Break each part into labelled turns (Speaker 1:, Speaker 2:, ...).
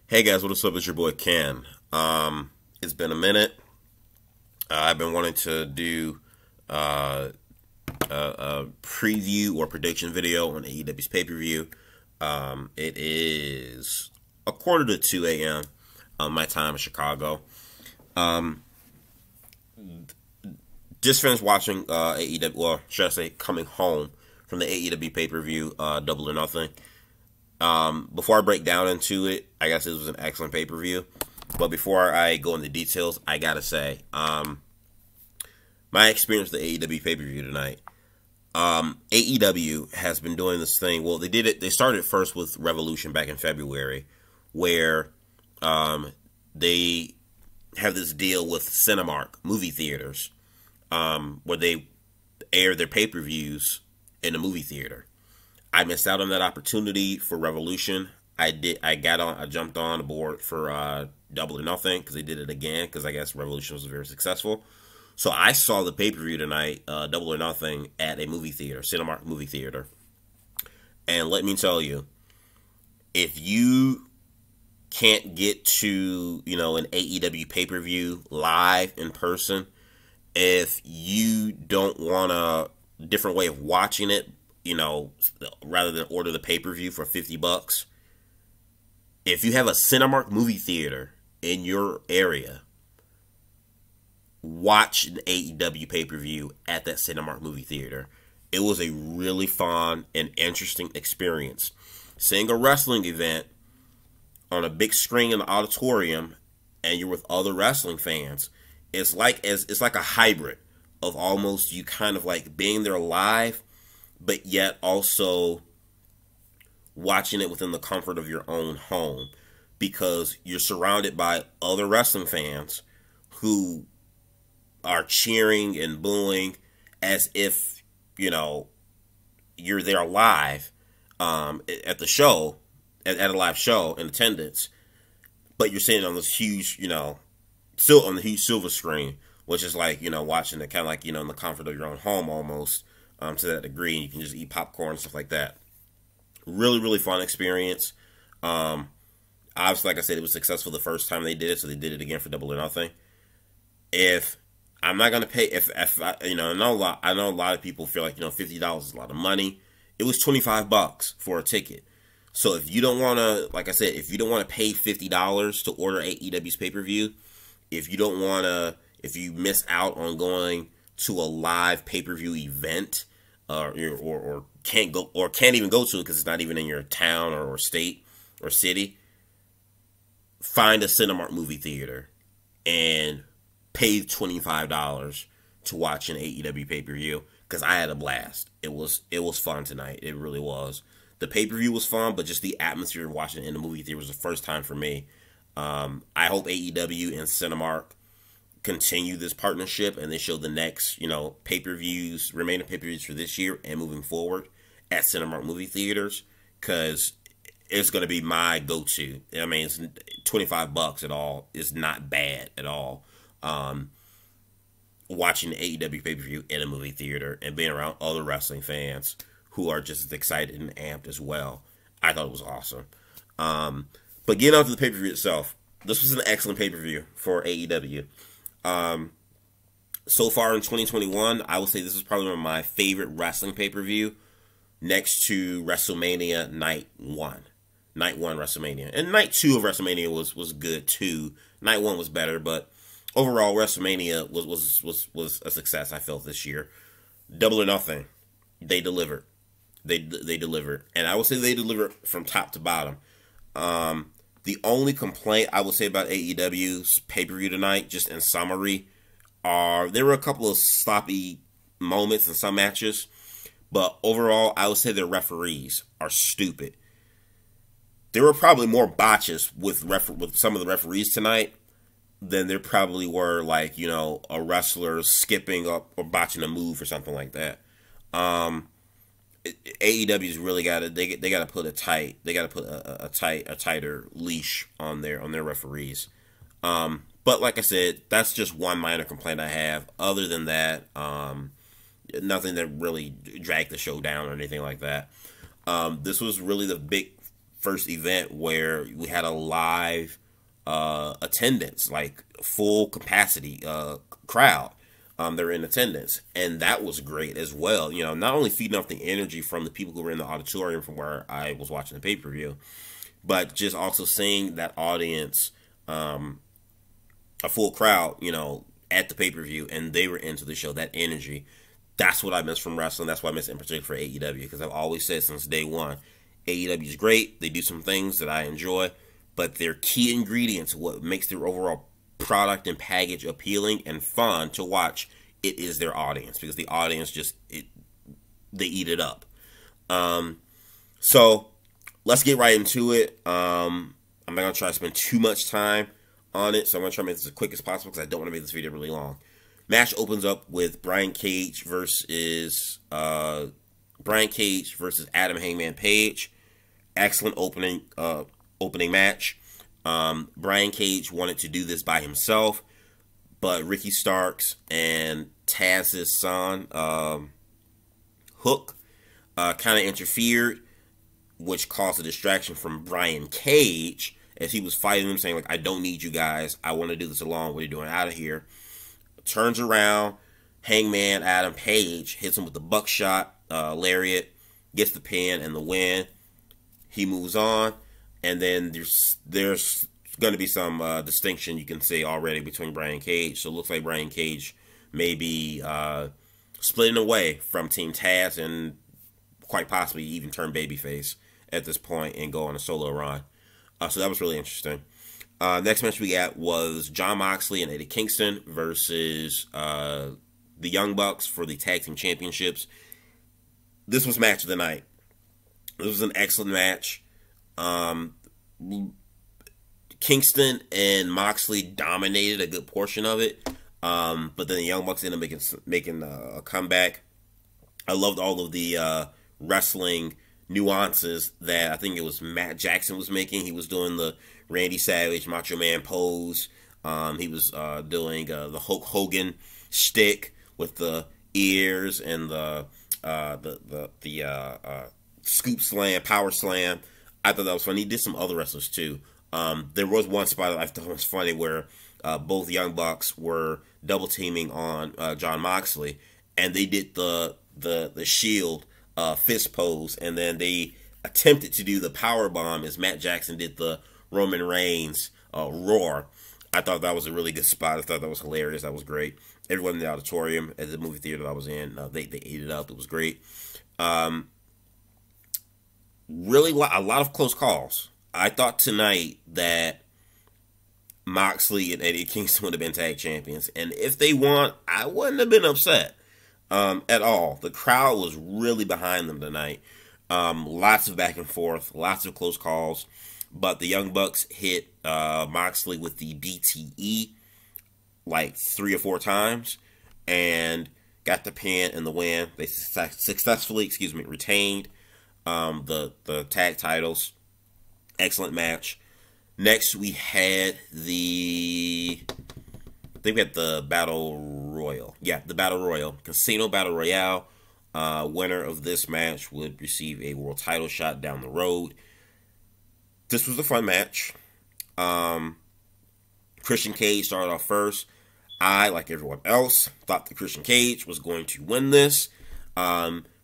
Speaker 1: Hey guys, what's up? It's your boy Ken. It's been a minute. I've been wanting to do a preview or prediction video on AEW's pay-per-view. It is a quarter to 2 a.m. My time in Chicago. Um, just finished watching AEW, or should I say, coming home from the AEW pay-per-view, Double or Nothing. Before I break down into it, I guess this was an excellent pay-per-view. But before I go into details, I gotta say, my experience with the AEW pay-per-view tonight. AEW has been doing this thing. Well, they did it. They started first with Revolution back in February, where they have this deal with Cinemark movie theaters, where they air their pay-per-views in a movie theater. I missed out on that opportunity for Revolution. I jumped on board for Double or Nothing because they did it again because I guess Revolution was very successful. So I saw the pay-per-view tonight, Double or Nothing, at a movie theater, Cinemark movie theater. And let me tell you, if you can't get to, an AEW pay-per-view live in person, if you don't want a different way of watching it, rather than order the pay-per-view for $50, if you have a Cinemark movie theater in your area, watch an AEW pay-per-view at that Cinemark movie theater. It was a really fun and interesting experience. Seeing a wrestling event on a big screen in the auditorium and you're with other wrestling fans, it's like a hybrid of almost you kind of like being there live, but yet also watching it within the comfort of your own home, because you're surrounded by other wrestling fans who are cheering and booing as if, you're there live at the show, at a live show in attendance, but you're sitting on this huge, still on the huge silver screen, which is like, watching it kind of like, in the comfort of your own home almost, to that degree, and you can just eat popcorn and stuff like that. Really, really fun experience. Obviously, like I said, it was successful the first time they did it, so they did it again for Double or Nothing. If I'm not gonna pay, if I, I know a lot of people feel like $50 is a lot of money. It was $25 for a ticket. So if you don't want to, like I said, if you don't want to pay $50 to order AEW's pay-per-view, if you miss out on going to a live pay-per-view event, or can't go, or can't even go to it because it's not even in your town or state or city, find a Cinemark movie theater and pay $25 to watch an AEW pay-per-view, because I had a blast. It was fun tonight. It really was. The pay-per-view was fun, but just the atmosphere of watching it in the movie theater was the first time for me. I hope AEW and Cinemark continue this partnership and they show the next, pay-per-views, remaining pay-per-views for this year and moving forward at Cinemark movie theaters, because it's going to be my go-to. I mean, it's $25 at all. It's not bad at all. Watching the AEW pay-per-view in a movie theater and being around other wrestling fans who are just as excited and amped as well, I thought it was awesome. But getting on to the pay-per-view itself, this was an excellent pay-per-view for AEW. So far in 2021, I would say this is probably one of my favorite wrestling pay-per-view, next to WrestleMania Night 1. Night 1 WrestleMania. And Night 2 of WrestleMania was good too. Night 1 was better, but overall WrestleMania was a success, I felt, this year. Double or Nothing, they delivered. They delivered. And I would say they delivered from top to bottom. The only complaint I would say about AEW's pay-per-view tonight, just in summary, there were a couple of sloppy moments in some matches, but overall, I would say their referees are stupid. There were probably more botches with some of the referees tonight than there probably were, like, a wrestler skipping up or botching a move or something like that. AEW's really got to they got to put a tighter leash on their referees. But like I said, that's just one minor complaint I have. Other than that, nothing that really dragged the show down or anything like that. This was really the big first event where we had a live attendance, like full capacity crowd. They're in attendance, and that was great as well. You know, not only feeding off the energy from the people who were in the auditorium from where I was watching the pay-per-view, but just also seeing that audience, a full crowd, you know, at the pay-per-view, and they were into the show, that energy. That's what I miss from wrestling. That's what I miss in particular for AEW, because I've always said since day one, AEW is great. They do some things that I enjoy, but their key ingredients, what makes their overall product and package appealing and fun to watch, it is their audience, because the audience they eat it up. So let's get right into it. I'm not gonna try to spend too much time on it, so I'm gonna try to make this as quick as possible because I don't want to make this video really long. Match opens up with Brian Cage versus Adam Hangman Page. Excellent opening match. Brian Cage wanted to do this by himself, but Ricky Starks and Taz's son, Hook, kind of interfered, which caused a distraction from Brian Cage as he was fighting them, saying, like, I don't need you guys. I want to do this alone. What are you doing out of here? Turns around. Hangman Adam Page hits him with the buckshot lariat, gets the pin and the win. He moves on. And then there's going to be some distinction you can see already between Brian Cage. So it looks like Brian Cage may be splitting away from Team Taz and quite possibly even turn babyface at this point and go on a solo run. So that was really interesting. Next match we got was Jon Moxley and Eddie Kingston versus the Young Bucks for the Tag Team Championships. This was match of the night. This was an excellent match. Kingston and Moxley dominated a good portion of it, but then the Young Bucks ended up making a comeback. I loved all of the wrestling nuances that I think it was Matt Jackson was making. He was doing the Randy Savage Macho Man pose. He was doing the Hulk Hogan shtick with the ears and the scoop slam, power slam. I thought that was funny. He did some other wrestlers too. There was one spot that I thought was funny where both Young Bucks were double teaming on Jon Moxley, and they did the Shield fist pose, and then they attempted to do the power bomb as Matt Jackson did the Roman Reigns roar. I thought that was a really good spot. I thought that was hilarious. That was great. Everyone in the auditorium at the movie theater that I was in, they ate it up. It was great. Really, a lot of close calls. I thought tonight that Moxley and Eddie Kingston would have been tag champions, and if they won, I wouldn't have been upset at all. The crowd was really behind them tonight. Lots of back and forth, lots of close calls, but the Young Bucks hit Moxley with the DTE like 3 or 4 times and got the pin and the win. They successfully, retained the tag titles. Excellent match. Next, we had the Battle Royal. Yeah, the Battle Royal. Casino Battle Royale. Winner of this match would receive a world title shot down the road. This was a fun match. Christian Cage started off first. I, like everyone else, thought that Christian Cage was going to win this.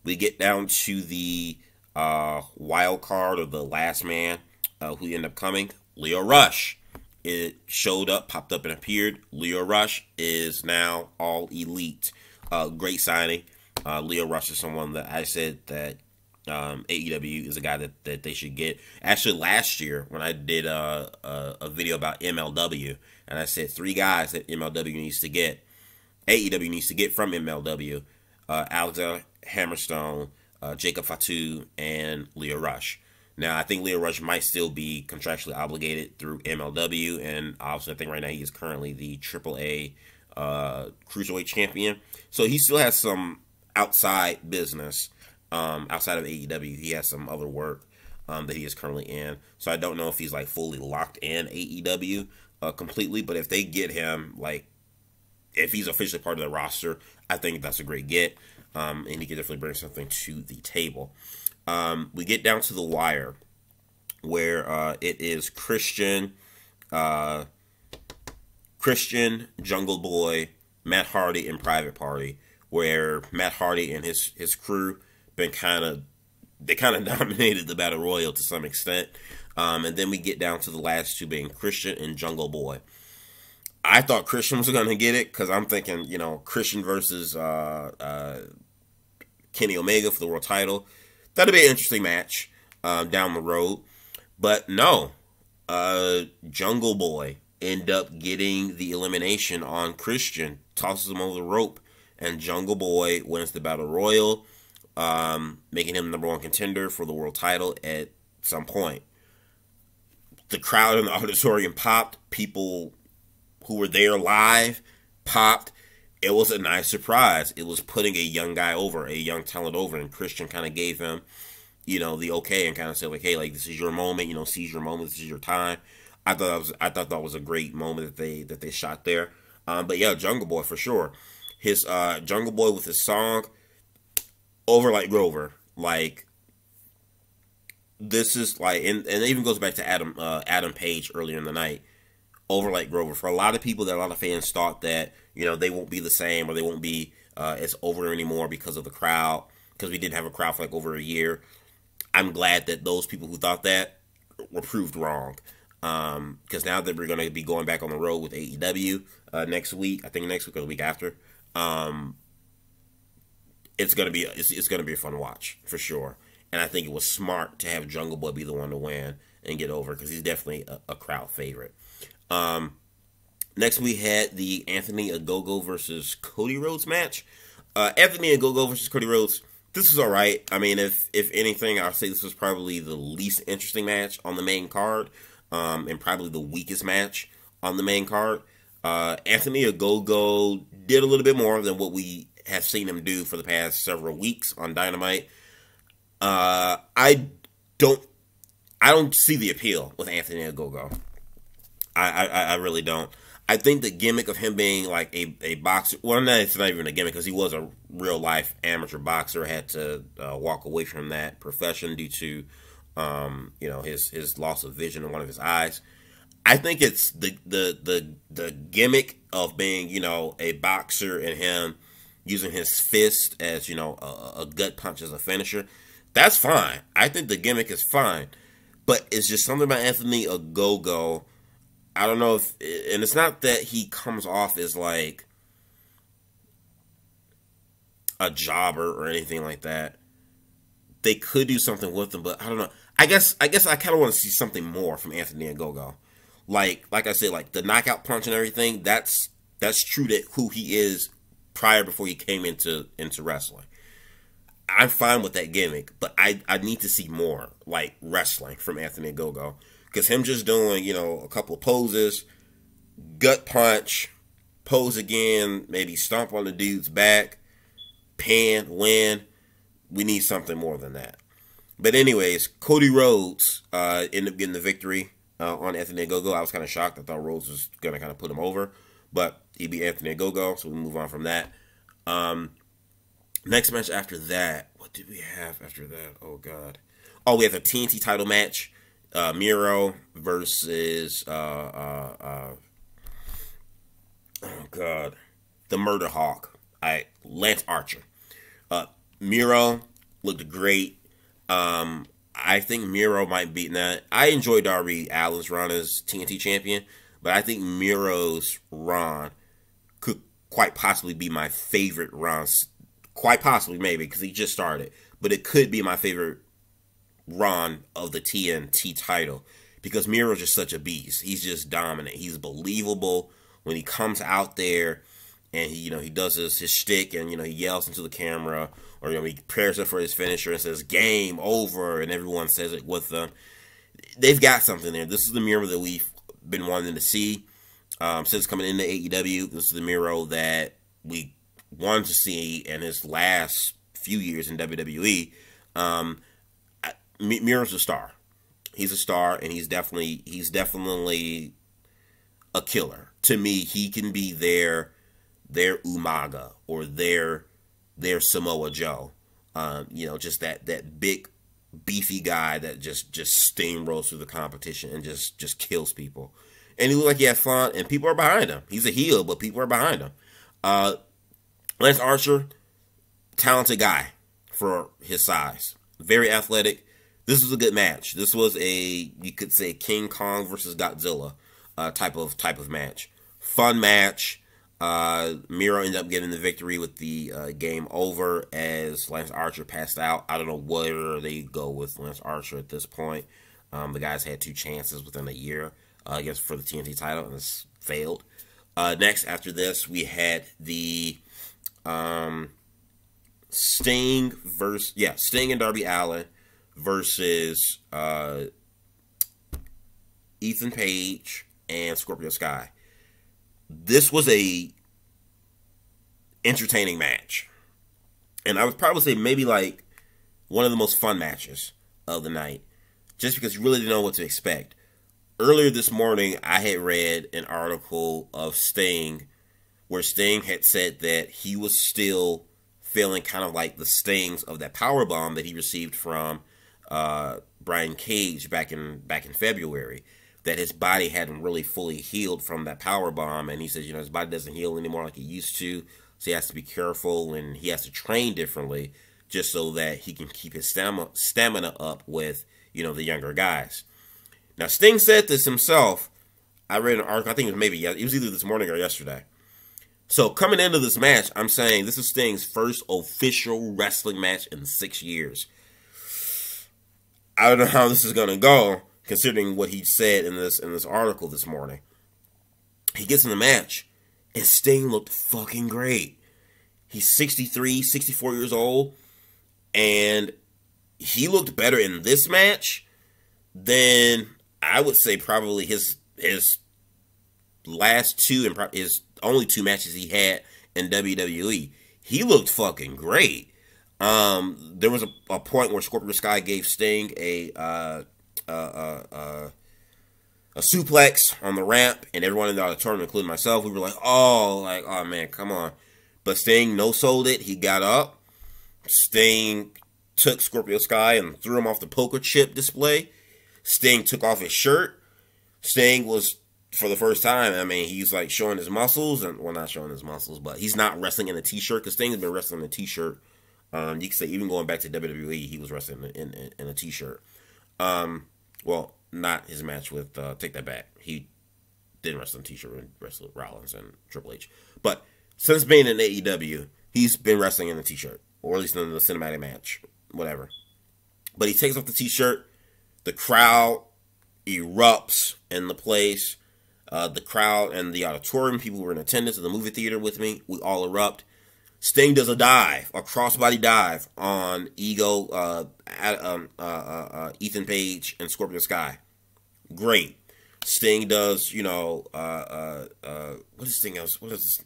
Speaker 1: We get down to the wild card, or the last man who ended up coming, Leo Rush. It showed up, popped up, and appeared. Leo Rush is now All Elite. Great signing. Leo Rush is someone that I said that AEW is a guy that they should get. Actually, last year when I did a video about MLW, and I said 3 guys that MLW needs to get, AEW needs to get from MLW: Alexander Hammerstone, Jacob Fatu, and Leo Rush. Now, I think Leo Rush might still be contractually obligated through MLW, and obviously I think right now he is currently the AAA Cruiserweight Champion. So he still has some outside business outside of AEW. He has some other work that he is currently in. So I don't know if he's like fully locked in AEW completely, but if they get him, like if he's officially part of the roster, I think that's a great get. And he can definitely bring something to the table. We get down to the wire. where it is uh, Christian, Jungle Boy, Matt Hardy, and Private Party, where Matt Hardy and his crew been kind of dominated the Battle Royal to some extent. And then we get down to the last two being Christian and Jungle Boy. I thought Christian was going to get it because I'm thinking, Christian versus Kenny Omega for the world title. That'd be an interesting match down the road. But no, Jungle Boy end up getting the elimination on Christian, tosses him over the rope, and Jungle Boy wins the Battle Royal, making him the number one contender for the world title at some point. The crowd in the auditorium popped. People who were there live popped. It was a nice surprise. It was putting a young guy over, a young talent over, and Christian kind of gave him, the okay and kind of said, like, hey, like, this is your moment, seize your moment, this is your time. I thought that was a great moment that they shot there. But yeah, Jungle Boy for sure. His Jungle Boy with his song Over Like Grover, like, this is like, and it even goes back to Adam Page earlier in the night. Over Like Grover. For a lot of people, a lot of fans thought that they won't be the same, or they won't be as over anymore because of the crowd, because we didn't have a crowd for like over a year. I'm glad that those people who thought that were proved wrong. Because now that we're going to be going back on the road with AEW next week, I think next week or the week after, it's gonna be a fun watch for sure. And I think it was smart to have Jungle Boy be the one to win and get over, because he's definitely a crowd favorite. Next we had the Anthony Ogogo versus Cody Rhodes match. Anthony Ogogo versus Cody Rhodes. This is alright. I mean, if anything, I'll say this was probably the least interesting match on the main card, and probably the weakest match on the main card. Anthony Ogogo did a little bit more than what we have seen him do for the past several weeks on Dynamite. I don't see the appeal with Anthony Ogogo. I really don't. I think the gimmick of him being like a boxer, well, no, it's not even a gimmick, because he was a real life amateur boxer, had to walk away from that profession due to his loss of vision in one of his eyes. I think it's the gimmick of being a boxer and him using his fist as a gut punch as a finisher. That's fine. I think the gimmick is fine, but it's just something about Anthony Ogogo. I don't know if, and it's not that he comes off as like a jobber or anything like that. They could do something with him, but I don't know. I guess I kind of want to see something more from Anthony Ogogo. Like I said, like the knockout punch and everything. That's true to who he is before he came into wrestling. I'm fine with that gimmick, but I need to see more like wrestling from Anthony Ogogo. Because him just doing, a couple of poses, gut punch, pose again, maybe stomp on the dude's back, pin, win. We need something more than that. But anyways, Cody Rhodes ended up getting the victory on Anthony Ogogo. I was kind of shocked. I thought Rhodes was going to kind of put him over. But he beat Anthony Ogogo, so we move on from that. Next match after that. What did we have after that? Oh, God. Oh, we have a TNT title match. Miro versus oh god, the Murder Hawk. Lance Archer. Miro looked great. I think Miro might beat that. I enjoy Darby Allin's run as TNT champion, but I think Miro's run could quite possibly be my favorite run. Quite possibly, maybe, because he just started, but it could be my favorite run of the TNT title, because Miro's just such a beast. He's just dominant. He's believable when he comes out there and he does his shtick, and he yells into the camera, or he prepares up for his finisher and says game over, and everyone says it with them. They've got something there. This is the Miro that we've been wanting to see since coming into AEW. This is the Miro that we wanted to see in his last few years in WWE. Miro's a star. He's a star, and he's definitely a killer. To me, he can be their Umaga or their Samoa Joe. Just that big beefy guy that just steamrolls through the competition and just kills people. And he looked like he had fun, and people are behind him. He's a heel, but people are behind him. Lance Archer, talented guy for his size. Very athletic. This was a good match. This was you could say King Kong versus Godzilla type of match. Fun match. Miro ended up getting the victory with the game over as Lance Archer passed out. I don't know where they go with Lance Archer at this point. The guys had 2 chances within a year, I guess, for the TNT title, and it's failed. Next, after this, we had the Sting and Darby Allin versus Ethan Page and Scorpio Sky. This was a entertaining match. And I would probably say maybe like one of the most fun matches of the night. Just because you really didn't know what to expect. Earlier this morning, I had read an article of Sting where Sting had said that he was still feeling kind of like the stings of that powerbomb that he received from Brian Cage back in February. That his body hadn't really fully healed from that power bomb, and he says, his body doesn't heal anymore like it used to, so he has to be careful and he has to train differently just so that he can keep his stamina up with, the younger guys. Now, Sting said this himself. I read an article, I think it was either this morning or yesterday. So coming into this match, I'm saying this is Sting's first official wrestling match in 6 years. I don't know how this is going to go, considering what he said in this article this morning. He gets in the match, and Sting looked fucking great. He's 63, 64 years old, and he looked better in this match than I would say probably his last 2 and his only 2 matches he had in WWE. He looked fucking great. There was a point where Scorpio Sky gave Sting a suplex on the ramp, and everyone in the auditorium, including myself, we were like, oh man, come on. But Sting no-sold it. He got up. Sting took Scorpio Sky and threw him off the poker chip display. Sting took off his shirt. Sting was, for the first time, he's like showing his muscles, and well, not showing his muscles, but he's not wrestling in a t-shirt, because Sting's been wrestling in a t-shirt. You can say even going back to WWE, he was wrestling in a t-shirt. Well, not his match with, take that back. He didn't wrestle in a t-shirt and wrestled Rollins and Triple H. But since being in AEW, he's been wrestling in a t-shirt, or at least in the cinematic match, whatever. But he takes off the t-shirt. The crowd erupts in the place. The crowd and the auditorium, people who were in attendance at the movie theater with me, we all erupt. Sting does a crossbody dive on Ethan Page and Scorpio Sky. Great. Sting does, what is Sting else?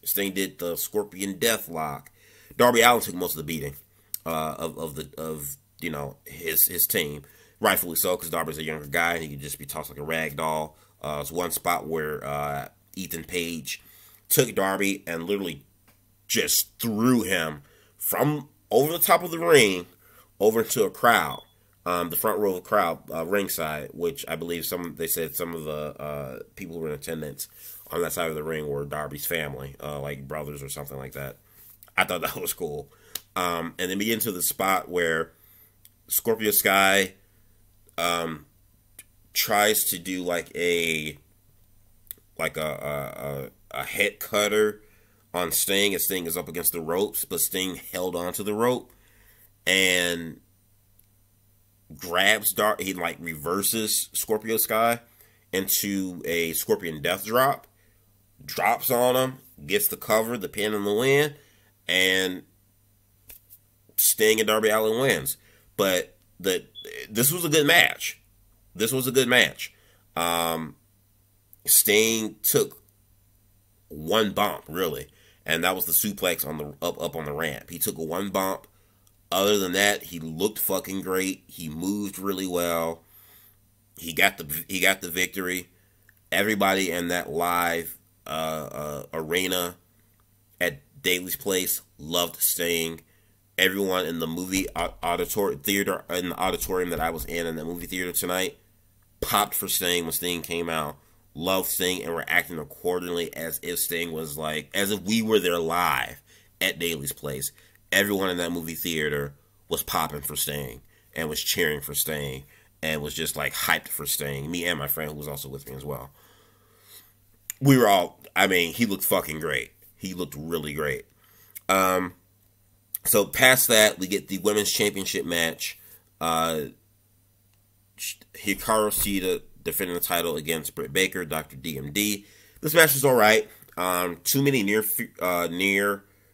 Speaker 1: Sting did the Scorpion Death Lock. Darby Allin took most of the beating of his team, rightfully so, because Darby's a younger guy and he could just be tossed like a rag doll. There's one spot where Ethan Page took Darby and literally just threw him from over the top of the ring over to a crowd, the front row of the crowd, ringside, which I believe they said some of the people who were in attendance on that side of the ring were Darby's family, like brothers or something like that. I thought that was cool. And then we get into the spot where Scorpio Sky tries to do like a head cutter on Sting, and Sting is up against the ropes, but Sting held onto the rope and grabs he like reverses Scorpio Sky into a Scorpion Death Drop, drops on him, gets the cover, the pin and the win, and Sting and Darby Allin wins. But this was a good match. Sting took one bump, really, and that was the suplex on the up on the ramp. He took one bump. Other than that, he looked fucking great. He moved really well. He got the victory. Everybody in that live arena at Daly's Place loved Sting. Everyone in the movie theater, in the auditorium that I was in the movie theater tonight, popped for Sting when Sting came out, loved Sting, and were acting accordingly as if Sting was like, as if we were there live at Daly's Place. Everyone in that movie theater was popping for Sting and was cheering for Sting and was just like hyped for Sting. Me and my friend who was also with me as well. We were all, I mean, he looked fucking great. He looked really great. So past that, we get the women's championship match. Hikaru Shida defending the title against Britt Baker, Dr. DMD. This match was alright. Too many near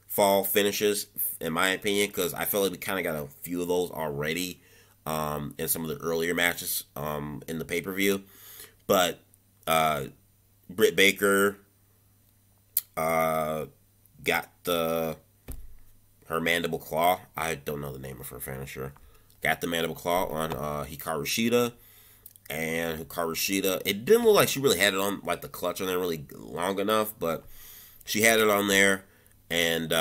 Speaker 1: fall finishes, in my opinion, because I feel like we kind of got a few of those already in some of the earlier matches in the pay-per-view. But Britt Baker got her mandible claw. I don't know the name of her finisher. Got the mandible claw on Hikaru Shida. And Hikaru Shida, it didn't look like she really had it on, like the clutch on there really long enough, but she had it on there, and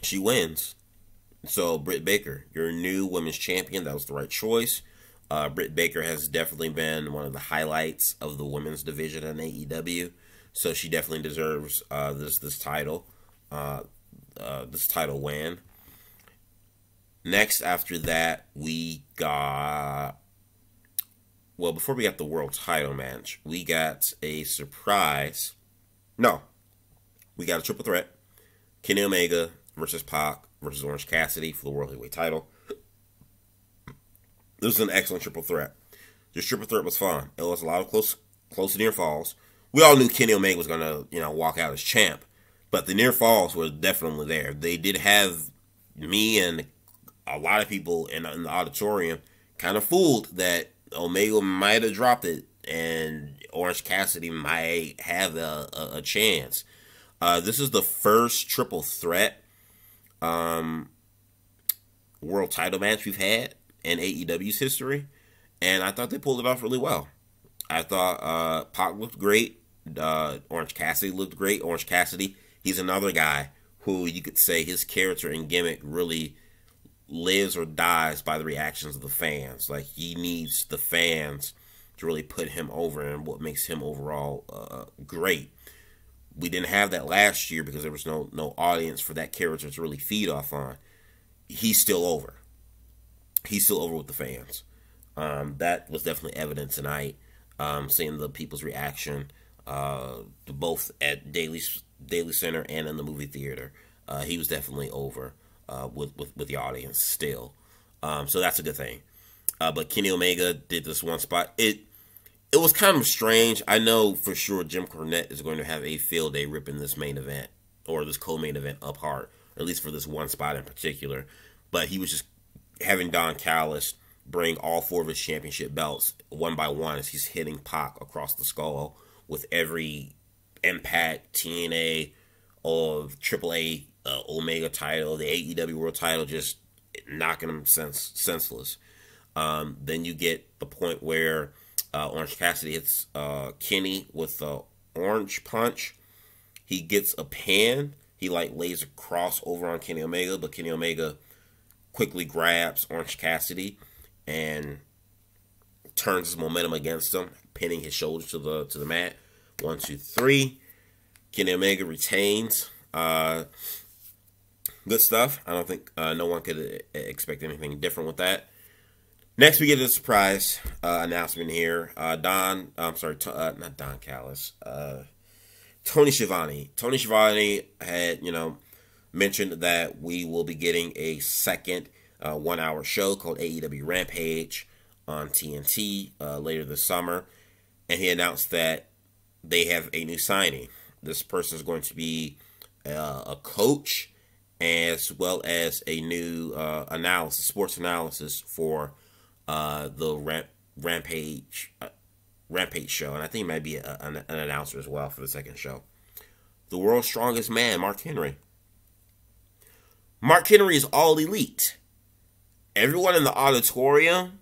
Speaker 1: she wins. So, Britt Baker, your new women's champion. That was the right choice. Britt Baker has definitely been one of the highlights of the women's division in AEW, so she definitely deserves this title. This title win. Next, after that, we got... Well, before we got the world title match, we got a surprise. No. We got a triple threat. Kenny Omega versus Pac versus Orange Cassidy for the World Heavyweight title. This was an excellent triple threat. This triple threat was fun. It was a lot of close to near falls. We all knew Kenny Omega was going to, walk out as champ. But the near falls were definitely there. They did have me and a lot of people in the auditorium kind of fooled that Omega might have dropped it and Orange Cassidy might have a chance. This is the first triple threat world title match we've had in AEW's history, and I thought they pulled it off really well. I thought Pac looked great. Orange Cassidy looked great. Orange Cassidy, he's another guy who you could say his character and gimmick really lives or dies by the reactions of the fans. Like, he needs the fans to really put him over and what makes him overall great. We didn't have that last year because there was no audience for that character to really feed off on. He's still over. He's still over with the fans. That was definitely evident tonight. Seeing the people's reaction both at Daily Center and in the movie theater. He was definitely over with the audience still. So that's a good thing. But Kenny Omega did this one spot. It was kind of strange. I know for sure Jim Cornette is going to have a field day ripping this main event or this co-main event apart, or at least for this one spot in particular. But he was just having Don Callis bring all four of his championship belts one by one as he's hitting Pac across the skull with every Impact, TNA, or AAA Omega title, the AEW World title, just knocking him senseless. Then you get the point where Orange Cassidy hits Kenny with the orange punch. He gets a pan. He lays a cross over on Kenny Omega, but Kenny Omega quickly grabs Orange Cassidy and turns his momentum against him, pinning his shoulder to the mat. 1, 2, 3. Kenny Omega retains. Good stuff. I don't think no one could expect anything different with that. Next, we get a surprise announcement here. Not Don Callis. Tony Schiavone. Tony Schiavone had, mentioned that we will be getting a second 1-hour show called AEW Rampage on TNT later this summer. And he announced that they have a new signing. This person is going to be a coach as well as a new sports analysis for the Rampage show. And I think he might be an announcer as well for the second show. The world's strongest man, Mark Henry. Mark Henry is all elite. Everyone in the auditorium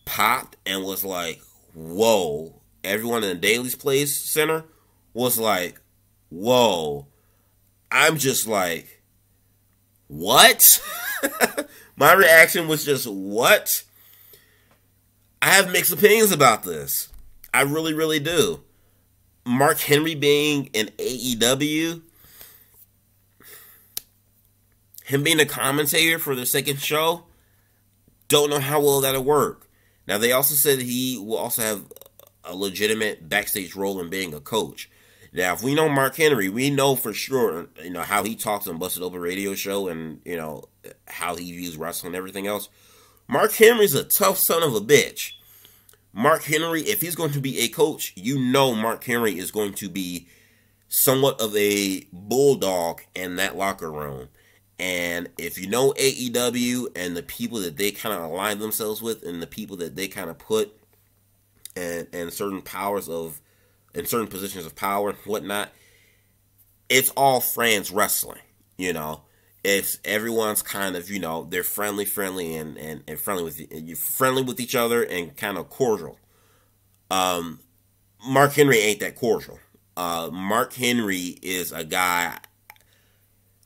Speaker 1: popped and was like, whoa. Everyone in the Daily's Place Center was like, whoa. I'm just like, what? My reaction was just, what? I have mixed opinions about this. I really, really do. Mark Henry being in AEW, him being a commentator for the second show, don't know how well that'll work. Now, they also said he will also have a legitimate backstage role in being a coach. Now, if we know Mark Henry, we know for sure, how he talks on Busted Open Radio Show and, how he views wrestling and everything else. Mark Henry's a tough son of a bitch. Mark Henry, if he's going to be a coach, Mark Henry is going to be somewhat of a bulldog in that locker room. And if you know AEW and the people that they kind of align themselves with and the people that they kind of put in certain certain positions of power and whatnot, it's all friends wrestling, It's everyone's kind of, they're friendly and friendly with each other and kind of cordial. Mark Henry ain't that cordial. Mark Henry is a guy,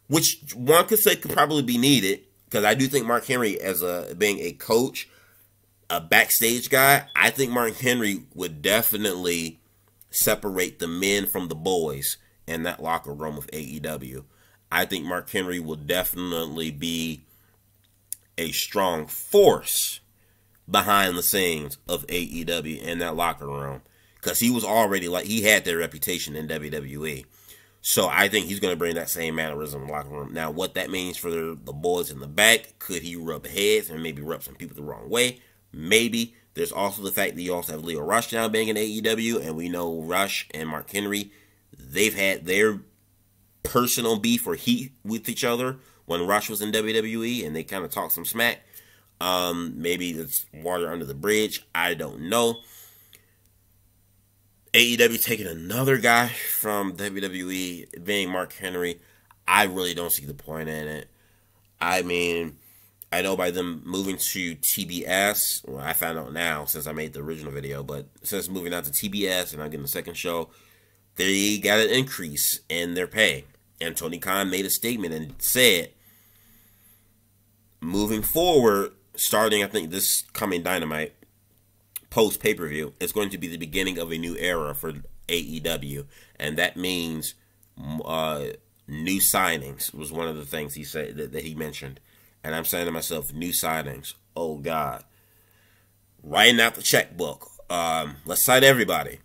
Speaker 1: which one could say could probably be needed, because I do think Mark Henry, as being a coach, a backstage guy, I think Mark Henry would definitely separate the men from the boys in that locker room of AEW. I think Mark Henry will definitely be a strong force behind the scenes of AEW in that locker room, because he was already he had their reputation in WWE. So I think he's going to bring that same mannerism in the locker room. Now, what that means for the boys in the back, could he rub heads and maybe rub some people the wrong way? Maybe. There's also the fact that you also have Leo Rush now being in AEW, and we know Rush and Mark Henry, they've had their personal beef or heat with each other when Rush was in WWE, and they kind of talked some smack. Maybe it's water under the bridge. I don't know. AEW taking another guy from WWE, being Mark Henry, I really don't see the point in it. I mean, I know by them moving to TBS, well, I found out now since I made the original video, but since moving out to TBS and I'm getting the second show, they got an increase in their pay. And Tony Khan made a statement and said, moving forward, starting, I think, this coming Dynamite, post pay-per-view, it's going to be the beginning of a new era for AEW, and that means new signings was one of the things he said that he mentioned. And I'm saying to myself, new signings, oh God, writing out the checkbook, let's sign everybody.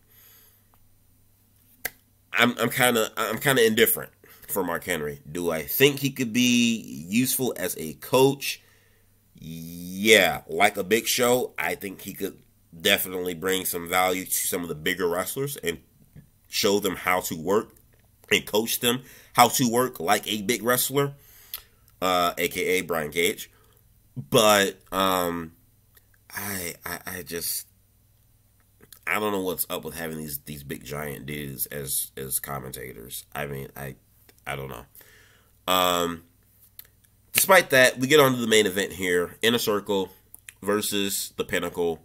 Speaker 1: I'm kind of indifferent for Mark Henry. Do I think he could be useful as a coach? Yeah, like a Big Show, I think he could definitely bring some value to some of the bigger wrestlers and show them how to work and coach them how to work like a big wrestler, aka Brian Cage. But I don't know what's up with having these big giant dudes as commentators. I mean, I don't know. Despite that, we get on to the main event here: Inner Circle versus the Pinnacle.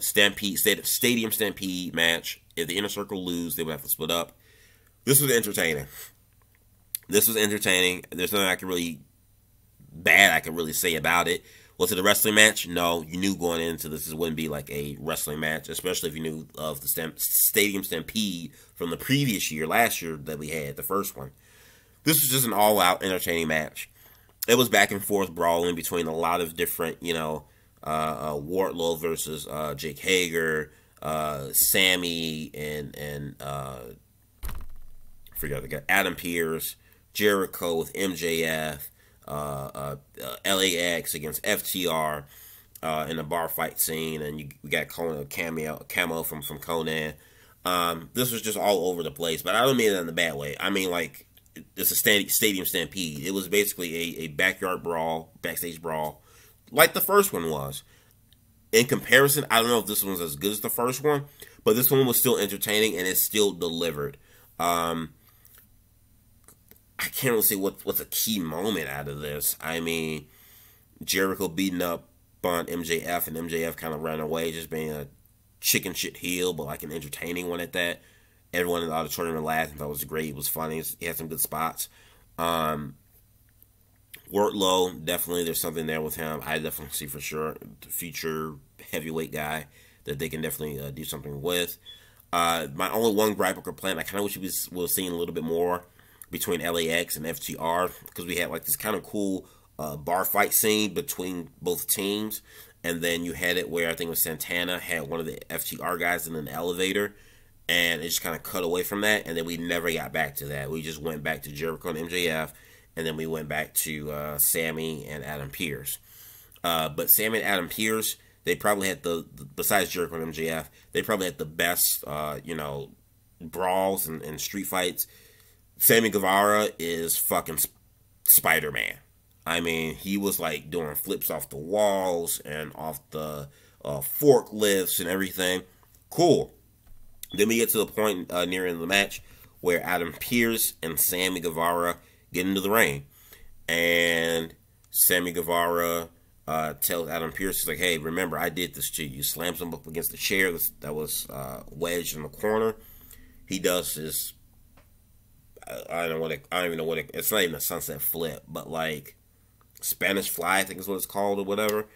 Speaker 1: Stadium Stampede match. If the Inner Circle lose, they would have to split up. This was entertaining. There's nothing I can really say about it. Was it a wrestling match? No. You knew going into this wouldn't be like a wrestling match, especially if you knew of the Stadium Stampede from the previous year, last year that we had, the first one. This was just an all-out entertaining match. It was back and forth brawling between a lot of different, Wardlow versus Jake Hager, Sammy, and I forgot the guy, Adam Pearce, Jericho with MJF, LAX against FTR in a bar fight scene, and we got camo from Conan. This was just all over the place, but I don't mean it in a bad way. I mean, like, it's a stadium stampede. It was basically a backyard brawl, backstage brawl, like the first one was. In comparison, I don't know if this one's as good as the first one, but this one was still entertaining and it still delivered. I can't really say what's a key moment out of this. I mean, Jericho beating up on MJF, and MJF kind of ran away, just being a chicken shit heel, but like an entertaining one at that. Everyone in the auditorium laughed and thought it was great. It was funny. He had some good spots. Wardlow, definitely there's something there with him. I definitely see for sure the future heavyweight guy that they can definitely do something with. My only one gripe or complaint, I kind of wish we was seeing a little bit more between LAX and FTR, because we had like this kind of cool bar fight scene between both teams, and then you had it where I think it was Santana had one of the FTR guys in an elevator, and it just kind of cut away from that, and then we never got back to that. We just went back to Jericho and MJF, and then we went back to Sammy and Adam Pearce. But Sammy and Adam Pearce, they probably had besides Jericho and MJF, they probably had the best, brawls and street fights. Sammy Guevara is fucking Spider-Man. I mean, he was like doing flips off the walls and off the forklifts and everything. Cool. Then we get to the point near the end of the match where Adam Pearce and Sammy Guevara get into the ring. And Sammy Guevara tells Adam Pearce, he's like, hey, remember, I did this to you. Slams him up against the chair that was wedged in the corner. He does this, I don't even know what it's not even a sunset flip, but like Spanish fly, I think is what it's called or whatever.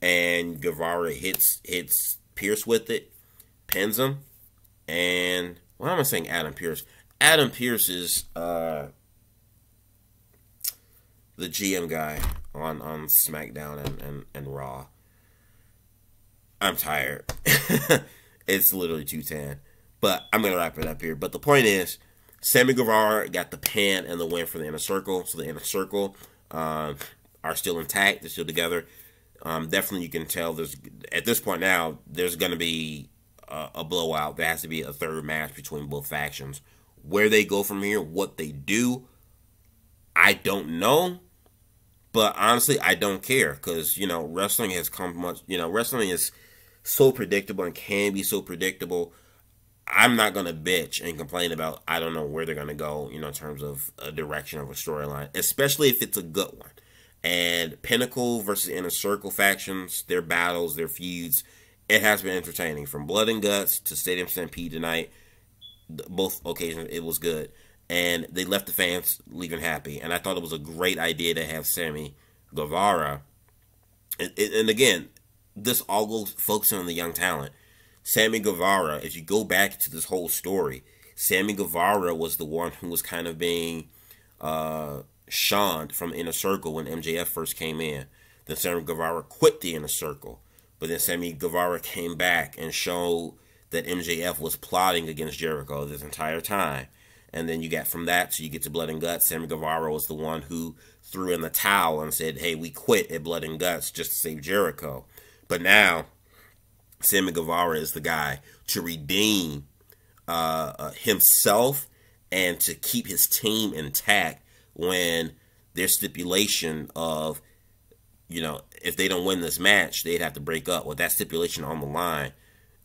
Speaker 1: And Guevara hits Pearce with it, pins him, and why am I saying Adam Pearce? Adam Pearce is the GM guy on SmackDown and Raw. I'm tired. It's literally 2:10. But I'm going to wrap it up here. But the point is, Sammy Guevara got the pin and the win for the Inner Circle. So the Inner Circle are still intact. They're still together. Definitely you can tell at this point now, there's going to be a blowout. There has to be a third match between both factions. Where they go from here, what they do, I don't know. But honestly, I don't care. Because, wrestling has come much, wrestling is so predictable and can be so predictable. I'm not going to bitch and complain about, I don't know where they're going to go, in terms of a direction of a storyline, especially if it's a good one. And Pinnacle versus Inner Circle factions, their battles, their feuds, it has been entertaining. From Blood and Guts to Stadium Stampede tonight, both occasions, it was good. And they left the fans leaving happy. And I thought it was a great idea to have Sammy Guevara. And again, this all goes focusing on the young talent. Sammy Guevara, if you go back to this whole story, Sammy Guevara was the one who was kind of being shunned from the Inner Circle when MJF first came in. Then Sammy Guevara quit the Inner Circle. But then Sammy Guevara came back and showed that MJF was plotting against Jericho this entire time. And then you get from that, so you get to Blood and Guts. Sammy Guevara was the one who threw in the towel and said, hey, we quit at Blood and Guts just to save Jericho. But now, Sammy Guevara is the guy to redeem himself and to keep his team intact when there's stipulation of, if they don't win this match, they'd have to break up. With that stipulation on the line,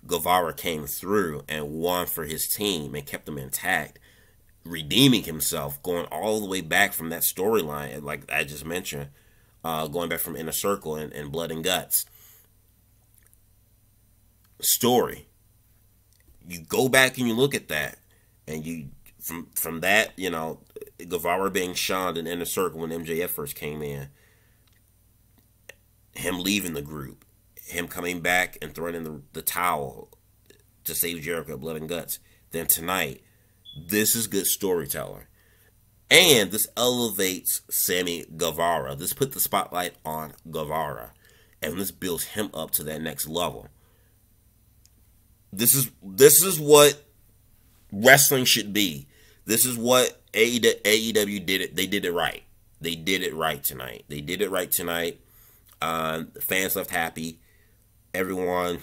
Speaker 1: Guevara came through and won for his team and kept them intact, redeeming himself, going all the way back from that storyline, like I just mentioned, going back from Inner Circle and Blood and Guts. Story. You go back and you look at that, and you from that, Guevara being shunned in Inner Circle when MJF first came in, him leaving the group, him coming back and throwing in the towel to save Jericho, Blood and Guts. Then tonight, this is good storytelling. And this elevates Sammy Guevara. This put the spotlight on Guevara. And this builds him up to that next level. This is what wrestling should be. This is what AEW did it. They did it right. They did it right tonight. They did it right tonight. The fans left happy. Everyone,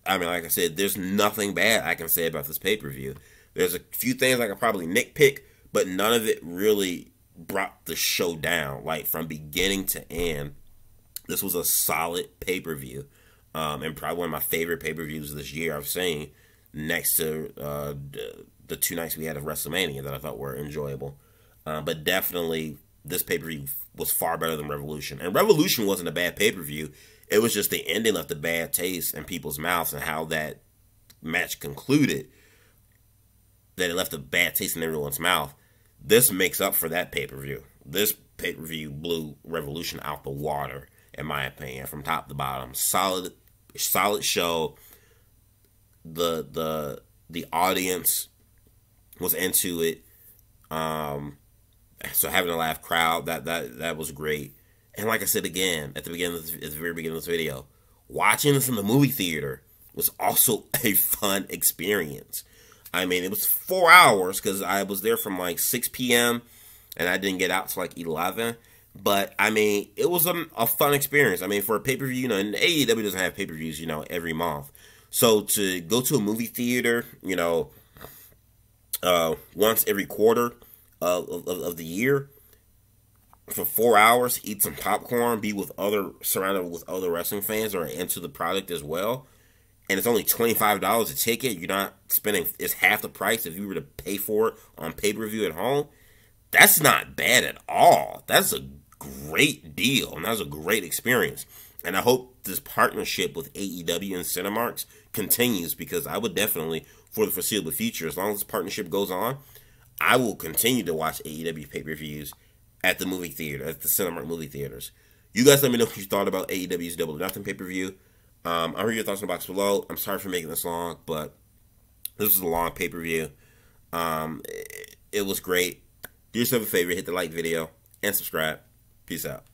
Speaker 1: like I said, there's nothing bad I can say about this pay-per-view. There's a few things I could probably nitpick, but none of it really brought the show down. Like, from beginning to end, this was a solid pay-per-view. And probably one of my favorite pay-per-views this year I've seen, next to the two nights we had of WrestleMania that I thought were enjoyable. But definitely, this pay-per-view was far better than Revolution. And Revolution wasn't a bad pay-per-view. It was just the ending left a bad taste in people's mouths, and how that match concluded that it left a bad taste in everyone's mouth. This makes up for that pay-per-view. This pay-per-view blew Revolution out the water, in my opinion, from top to bottom. Solid show. The audience was into it. So having a laugh crowd, that was great. And like I said again at the very beginning of this video, watching this in the movie theater was also a fun experience. I mean, it was 4 hours because I was there from like 6 p.m. and I didn't get out till like 11. But I mean, it was a fun experience. I mean, for a pay-per-view, and AEW doesn't have pay-per-views, every month. So to go to a movie theater, once every quarter of the year for 4 hours, eat some popcorn, surrounded with other wrestling fans who are into the product as well, and it's only $25 a ticket. You're not spending, it's half the price if you were to pay for it on pay-per-view at home. That's not bad at all. That's a great deal, and that was a great experience. And I hope this partnership with AEW and Cinemarks continues, because I would definitely, for the foreseeable future, as long as this partnership goes on, I will continue to watch AEW pay-per-views at the movie theater, at the Cinemark movie theaters. You guys let me know what you thought about AEW's Double or Nothing pay-per-view. I'll hear your thoughts in the box below. I'm sorry for making this long, but this was a long pay-per-view. It was great. Do yourself a favor, hit the like video, and subscribe. Peace out.